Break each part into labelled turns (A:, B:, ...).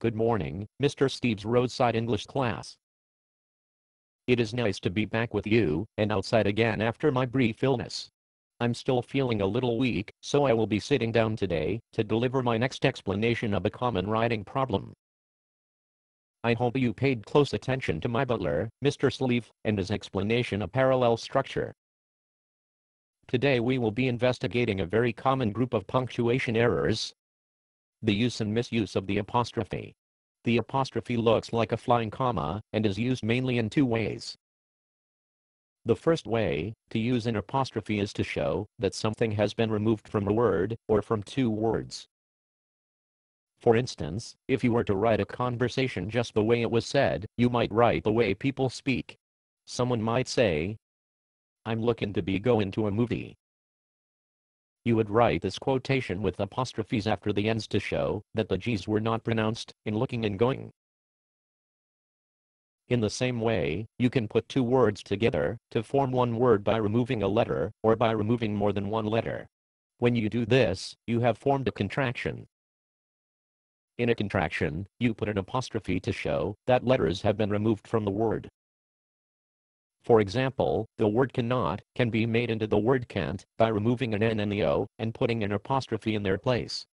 A: Good morning, Mr. Steve's Roadside English class. It is nice to be back with you and outside again after my brief illness. I'm still feeling a little weak, so I will be sitting down today to deliver my next explanation of a common writing problem. I hope you paid close attention to my butler, Mr. Sleeve, and his explanation of parallel structure. Today we will be investigating a very common group of punctuation errors: the use and misuse of the apostrophe. The apostrophe looks like a flying comma and is used mainly in two ways. The first way to use an apostrophe is to show that something has been removed from a word or from two words. For instance, if you were to write a conversation just the way it was said, you might write the way people speak. Someone might say, "I'm looking to be going to a movie." You would write this quotation with apostrophes after the ends to show that the G's were not pronounced in looking and going. In the same way, you can put two words together to form one word by removing a letter or by removing more than one letter. When you do this, you have formed a contraction. In a contraction, you put an apostrophe to show that letters have been removed from the word. For example, the word cannot can be made into the word can't by removing an N and the O and putting an apostrophe in their place.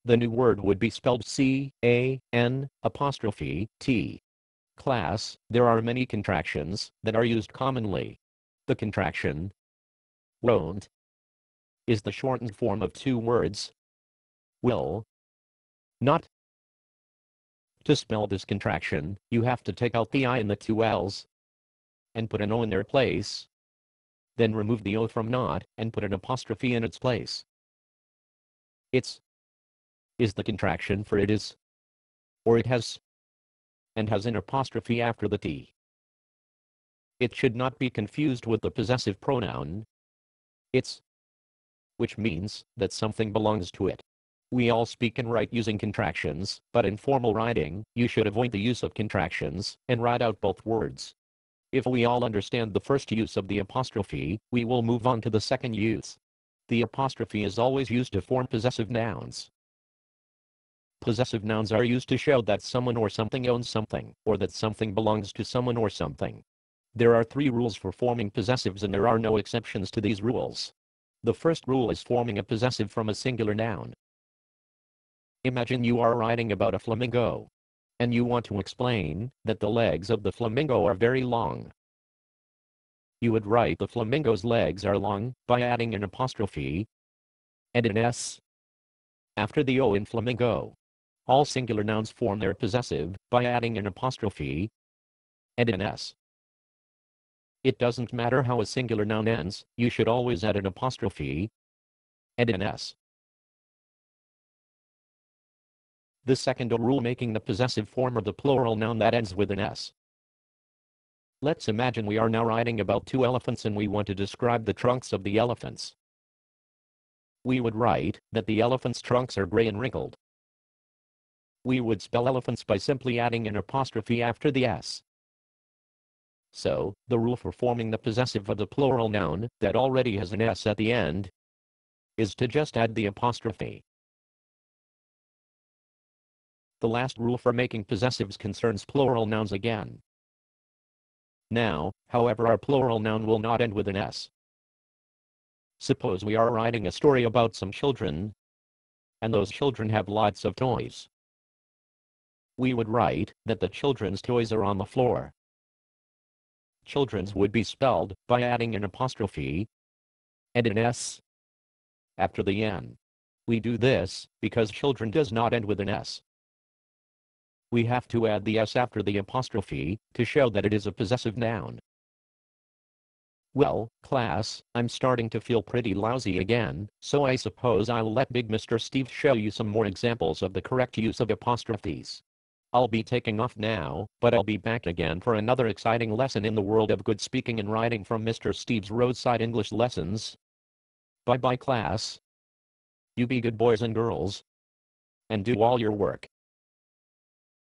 A: The new word would be spelled C-A-N''T. Class, there are many contractions that are used commonly. The contraction won't is the shortened form of two words, will, not. To spell this contraction, you have to take out the I and the two L's and put an O in their place. Then remove the O from not and put an apostrophe in its place. It's is the contraction for it is, or it has, and has an apostrophe after the T. It should not be confused with the possessive pronoun it's, which means that something belongs to it. We all speak and write using contractions, but in formal writing, you should avoid the use of contractions and write out both words. If we all understand the first use of the apostrophe, we will move on to the second use. The apostrophe is always used to form possessive nouns. Possessive nouns are used to show that someone or something owns something, or that something belongs to someone or something. There are 3 rules for forming possessives and there are no exceptions to these rules. The first rule is forming a possessive from a singular noun. Imagine you are writing about a flamingo, and you want to explain that the legs of the flamingo are very long. You would write the flamingo's legs are long by adding an apostrophe and an S after the O in flamingo. All singular nouns form their possessive by adding an apostrophe and an S. It doesn't matter how a singular noun ends, you should always add an apostrophe and an S. The second rule making the possessive form of the plural noun that ends with an S. Let's imagine we are now writing about 2 elephants and we want to describe the trunks of the elephants. We would write that the elephants' trunks are gray and wrinkled. We would spell elephants by simply adding an apostrophe after the S. So, the rule for forming the possessive of the plural noun that already has an S at the end is to just add the apostrophe. The last rule for making possessives concerns plural nouns again. Now, however, our plural noun will not end with an S. Suppose we are writing a story about some children, and those children have lots of toys. We would write that the children's toys are on the floor. Children's would be spelled by adding an apostrophe and an S after the N. We do this because children does not end with an S. We have to add the S after the apostrophe to show that it is a possessive noun. Well, class, I'm starting to feel pretty lousy again, so I suppose I'll let Big Mr. Steve show you some more examples of the correct use of apostrophes. I'll be taking off now, but I'll be back again for another exciting lesson in the world of good speaking and writing from Mr. Steve's Roadside English Lessons. Bye-bye, class. You be good boys and girls, and do all your work.